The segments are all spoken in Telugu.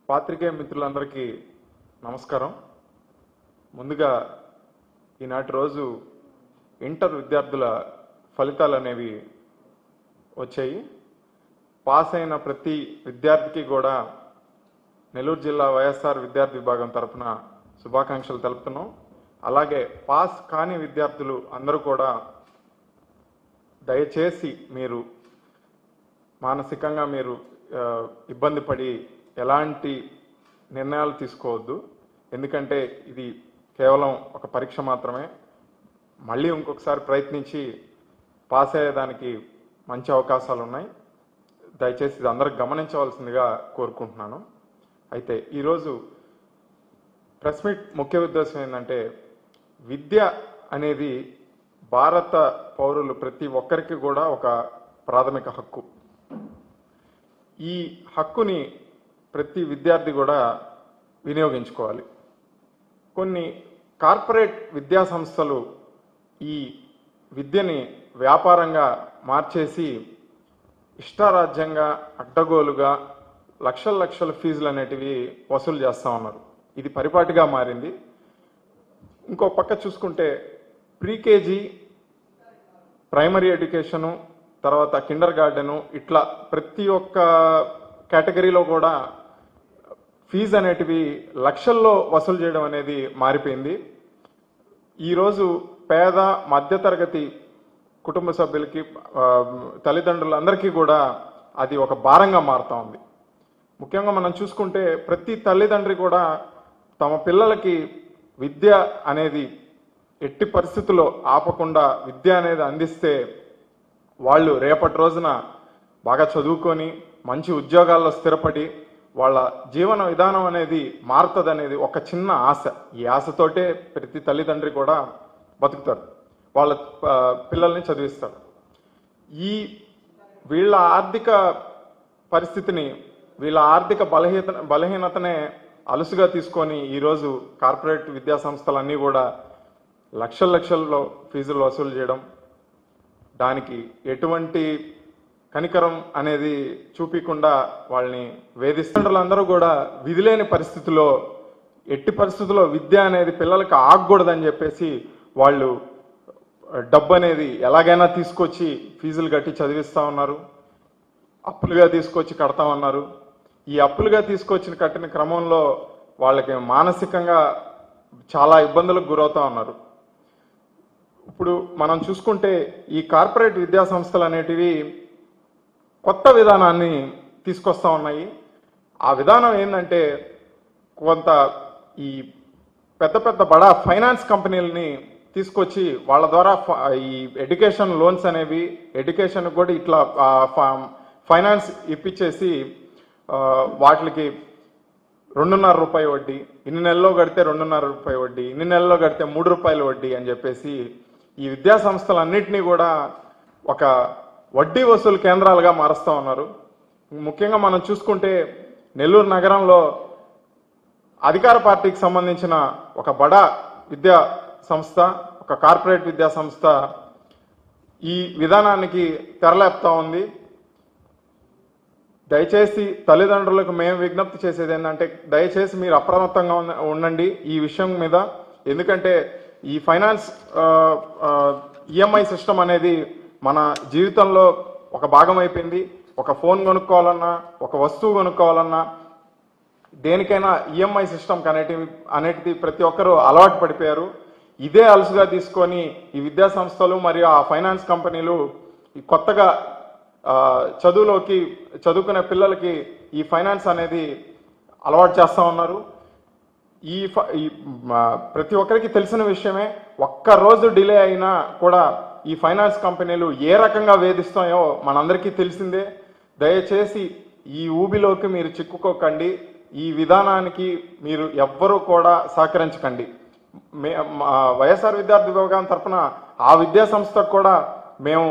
పాత్రికేయ మిత్రులందరికీ నమస్కారం. ముందుగా ఈనాటి రోజు ఇంటర్ విద్యార్థుల ఫలితాలు అనేవి వచ్చాయి. పాస్ అయిన ప్రతి విద్యార్థికి కూడా నెల్లూరు జిల్లా వైఎస్ఆర్ విద్యార్థి విభాగం తరఫున శుభాకాంక్షలు తెలుపుతున్నాం. అలాగే పాస్ కాని విద్యార్థులు అందరూ కూడా దయచేసి మీరు మానసికంగా మీరు ఇబ్బంది పడి ఎలాంటి నిర్ణయాలు తీసుకోవద్దు. ఎందుకంటే ఇది కేవలం ఒక పరీక్ష మాత్రమే. మళ్ళీ ఇంకొకసారి ప్రయత్నించి పాస్ అయ్యేదానికి మంచి అవకాశాలు ఉన్నాయి. దయచేసి ఇది అందరూ గమనించవలసిందిగా కోరుకుంటున్నాను. అయితే ఈరోజు ప్రెస్ మీట్ ముఖ్య ఉద్దేశం ఏంటంటే, విద్య అనేది భారత పౌరులు ప్రతి ఒక్కరికి కూడా ఒక ప్రాథమిక హక్కు. ఈ హక్కుని ప్రతి విద్యార్థి కూడా వినియోగించుకోవాలి. కొన్ని కార్పొరేట్ విద్యా సంస్థలు ఈ విద్యని వ్యాపారంగా మార్చేసి ఇష్టారాజ్యంగా అడ్డగోలుగా లక్షల ఫీజులు అనేటివి వసూలు చేస్తూ ఉన్నారు. ఇది పరిపాటిగా మారింది. ఇంకో పక్క చూసుకుంటే ప్రీకేజీ, ప్రైమరీ ఎడ్యుకేషను, తర్వాత కిండర్ గార్డెను, ఇట్లా ప్రతి ఒక్క కేటగిరీలో కూడా ఫీజు అనేటివి లక్షల్లో వసూలు చేయడం అనేది మారిపోయింది. ఈరోజు పేద మధ్యతరగతి కుటుంబ సభ్యులకి, తల్లిదండ్రులందరికీ కూడా అది ఒక భారంగా మారుతూ ఉంది. ముఖ్యంగా మనం చూసుకుంటే ప్రతి తల్లిదండ్రి కూడా తమ పిల్లలకి విద్య అనేది ఎట్టి పరిస్థితుల్లో ఆపకుండా విద్య అనేది అందిస్తే వాళ్ళు రేపటి రోజున బాగా చదువుకొని మంచి ఉద్యోగాల్లో స్థిరపడి వాళ్ళ జీవన విధానం అనేది మారుతుంది అనేది ఒక చిన్న ఆశ. ఈ ఆశతోటే ప్రతి తల్లిదండ్రి కూడా బతుకుతారు, వాళ్ళ పిల్లల్ని చదివిస్తారు. వీళ్ళ ఆర్థిక పరిస్థితిని, వీళ్ళ ఆర్థిక బలహీనతనే అలుసుగా తీసుకొని ఈరోజు కార్పొరేట్ విద్యా సంస్థలన్నీ కూడా లక్షల్లో ఫీజులు వసూలు చేయడం, దానికి ఎటువంటి కనికరం అనేది చూపించకుండా వాళ్ళని వేధిస్తుండ్రులందరూ కూడా విధిలేని పరిస్థితుల్లో, ఎట్టి పరిస్థితుల్లో విద్య అనేది పిల్లలకి ఆగకూడదని చెప్పేసి వాళ్ళు డబ్బు అనేది ఎలాగైనా తీసుకొచ్చి ఫీజులు కట్టి చదివిస్తూ ఉన్నారు. అప్పులుగా తీసుకొచ్చి కడతా ఉన్నారు. ఈ అప్పులుగా తీసుకొచ్చిన కట్టిన క్రమంలో వాళ్ళకి మానసికంగా చాలా ఇబ్బందులకు గురవుతూ ఉన్నారు. ఇప్పుడు మనం చూసుకుంటే ఈ కార్పొరేట్ విద్యా సంస్థలు అనేటివి కొత్త విధానాన్ని తీసుకొస్తా ఉన్నాయి. ఆ విధానం ఏంటంటే, కొంత ఈ పెద్ద బడా ఫైనాన్స్ కంపెనీలని తీసుకొచ్చి వాళ్ళ ద్వారా ఈ ఎడ్యుకేషన్ లోన్స్ అనేవి, ఎడ్యుకేషన్ కూడా ఇట్లా ఫైనాన్స్ ఇప్పించేసి వాటికి 2.5 రూపాయలు వడ్డీ, ఇన్ని నెలల్లో కడితే 2.5 రూపాయలు వడ్డీ, ఇన్ని నెలల్లో కడితే 3 రూపాయలు వడ్డీ అని చెప్పేసి ఈ విద్యా సంస్థలన్నింటినీ కూడా ఒక వడ్డీ వసూలు కేంద్రాలుగా మారుస్తూ ఉన్నారు. ముఖ్యంగా మనం చూసుకుంటే నెల్లూరు నగరంలో అధికార పార్టీకి సంబంధించిన ఒక బడా విద్యా సంస్థ, ఒక కార్పొరేట్ విద్యా సంస్థ ఈ విధానానికి తెరలేపుతా ఉంది. దయచేసి తల్లిదండ్రులకు మేము విజ్ఞప్తి చేసేది ఏంటంటే, దయచేసి మీరు అప్రమత్తంగా ఉండండి ఈ విషయం మీద. ఎందుకంటే ఈ ఫైనాన్స్ ఈఎంఐ సిస్టమ్ అనేది మన జీవితంలో ఒక భాగం అయిపోయింది. ఒక ఫోన్ కొనుక్కోవాలన్నా, ఒక వస్తువు కొనుక్కోవాలన్నా, దేనికైనా ఈఎంఐ సిస్టమ్ అనేటిది ప్రతి ఒక్కరూ అలవాటు పడిపోయారు. ఇదే అలసుగా తీసుకొని ఈ విద్యా సంస్థలు మరియు ఆ ఫైనాన్స్ కంపెనీలు కొత్తగా చదువుకునే పిల్లలకి ఈ ఫైనాన్స్ అనేది అలవాటు చేస్తూ ఉన్నారు. ప్రతి ఒక్కరికి తెలిసిన విషయమే. ఒక్కరోజు డిలే అయినా కూడా ఈ ఫైనాన్స్ కంపెనీలు ఏ రకంగా వేధిస్తాయో మనందరికీ తెలిసిందే. దయచేసి ఈ ఊబిలోకి మీరు చిక్కుకోకండి. ఈ విధానానికి మీరు ఎవ్వరూ కూడా సహకరించకండి. వైఎస్ఆర్ విద్యార్థి విభాగం తరఫున ఆ విద్యా సంస్థకు కూడా మేము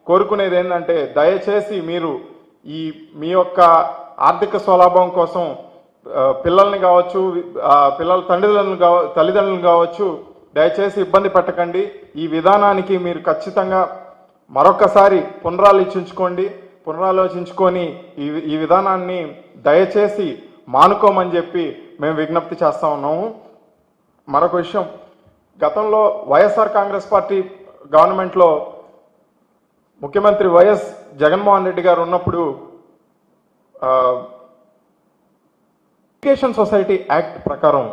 కోరుకునేది ఏంటంటే, దయచేసి మీరు మీ యొక్క ఆర్థిక స్వలాభం కోసం పిల్లల్ని కావచ్చు, పిల్లల తల్లిదండ్రులను కావచ్చు, దయచేసి ఇబ్బంది పెట్టకండి. ఈ విధానానికి మీరు ఖచ్చితంగా మరొకసారి పునరాలోచించుకొని ఈ విధానాన్ని దయచేసి మానుకోమని చెప్పి మేము విజ్ఞప్తి చేస్తా ఉన్నాము. మరొక విషయం, గతంలో వైఎస్ఆర్ కాంగ్రెస్ పార్టీ గవర్నమెంట్లో ముఖ్యమంత్రి వైఎస్ జగన్మోహన్ రెడ్డి గారు ఉన్నప్పుడు ఎడ్యుకేషన్ సొసైటీ యాక్ట్ ప్రకారం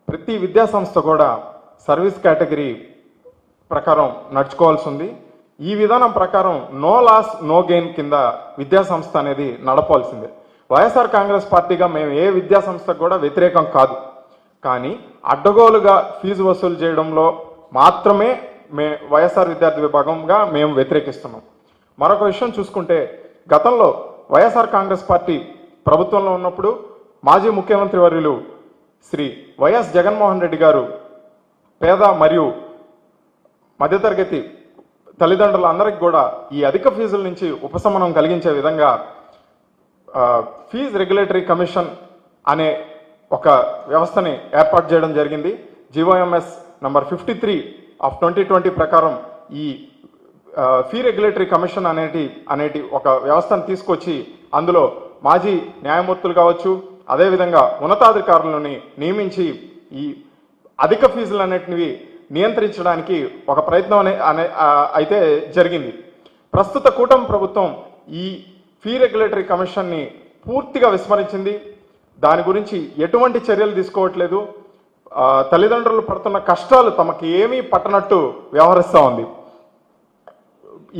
ప్రతి విద్యా సంస్థ కూడా సర్వీస్ కేటగిరీ ప్రకారం నడుచుకోవాల్సి ఉంది. ఈ విధానం ప్రకారం నో లాస్ నో గెయిన్ కింద విద్యా సంస్థ అనేది నడపాల్సిందే. వైఎస్ఆర్ కాంగ్రెస్ పార్టీగా మేము ఏ విద్యా సంస్థకు కూడా వ్యతిరేకం కాదు, కానీ అడ్డగోలుగా ఫీజు వసూలు చేయడంలో మాత్రమే వైఎస్ఆర్ విద్యార్థి విభాగంగా మేము వ్యతిరేకిస్తున్నాం. మరొక విషయం చూసుకుంటే, గతంలో వైఎస్ఆర్ కాంగ్రెస్ పార్టీ ప్రభుత్వంలో ఉన్నప్పుడు మాజీ ముఖ్యమంత్రి వర్యులు శ్రీ వైఎస్ జగన్మోహన్ రెడ్డి గారు పేద మరియు మధ్యతరగతి తల్లిదండ్రులందరికీ కూడా ఈ అధిక ఫీజుల నుంచి ఉపశమనం కలిగించే విధంగా ఫీజ్ రెగ్యులేటరీ కమిషన్ అనే ఒక వ్యవస్థని ఏర్పాటు చేయడం జరిగింది. జీవోఎంఎస్ నంబర్ 53 ఆఫ్ 2020 ప్రకారం ఈ ఫీ రెగ్యులేటరీ కమిషన్ అనేటి ఒక వ్యవస్థను తీసుకొచ్చి అందులో మాజీ న్యాయమూర్తులు కావచ్చు, అదేవిధంగా ఉన్నతాధికారులని నియమించి ఈ అధిక ఫీజులన్నిటిని నియంత్రించడానికి ఒక ప్రయత్నం అయితే జరిగింది. ప్రస్తుత కూటమి ప్రభుత్వం ఈ ఫీ రెగ్యులేటరీ కమిషన్ని పూర్తిగా విస్మరించింది. దాని గురించి ఎటువంటి చర్యలు తీసుకోవట్లేదు. తల్లిదండ్రులు పడుతున్న కష్టాలు తమకి ఏమీ పట్టనట్టు వ్యవహరిస్తూ ఉంది.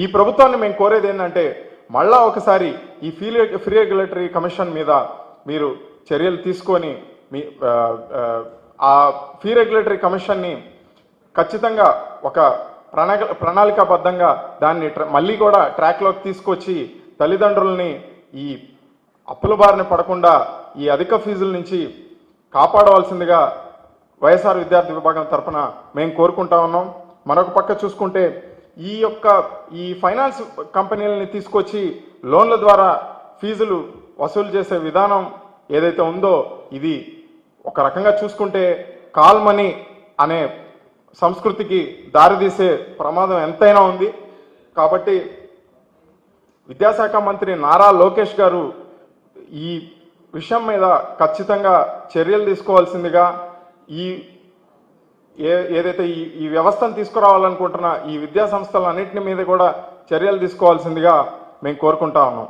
ఈ ప్రభుత్వాన్ని మేము కోరేది ఏంటంటే, మళ్ళా ఒకసారి ఈ ఫీ రెగ్యులేటరీ కమిషన్ మీద మీరు చర్యలు తీసుకొని ఆ ఫీ రెగ్యులేటరీ కమిషన్ని ఖచ్చితంగా ఒక ప్రణాళికాబద్ధంగా దాన్ని మళ్ళీ కూడా ట్రాక్లోకి తీసుకొచ్చి తల్లిదండ్రులని ఈ అప్పుల బారిన పడకుండా ఈ అధిక ఫీజుల నుంచి కాపాడవలసిందిగా వైఎస్ఆర్ విద్యార్థి విభాగం తరఫున మేము కోరుకుంటా ఉన్నాం. మరొక పక్క చూసుకుంటే, ఈ ఫైనాన్స్ కంపెనీలని తీసుకొచ్చి లోన్ల ద్వారా ఫీజులు వసూలు చేసే విధానం ఏదైతే ఉందో, ఇది ఒక రకంగా చూసుకుంటే కాల్ మనీ అనే సంస్కృతికి దారితీసే ప్రమాదం ఎంతైనా ఉంది. కాబట్టి విద్యాశాఖ మంత్రి నారా లోకేష్ గారు ఈ విషయం మీద ఖచ్చితంగా చర్యలు తీసుకోవాల్సిందిగా, ఏదైతే ఈ వ్యవస్థను తీసుకురావాలనుకుంటున్న ఈ విద్యా సంస్థలన్నింటినీ మీద కూడా చర్యలు తీసుకోవాల్సిందిగా మేము కోరుకుంటా ఉన్నాం.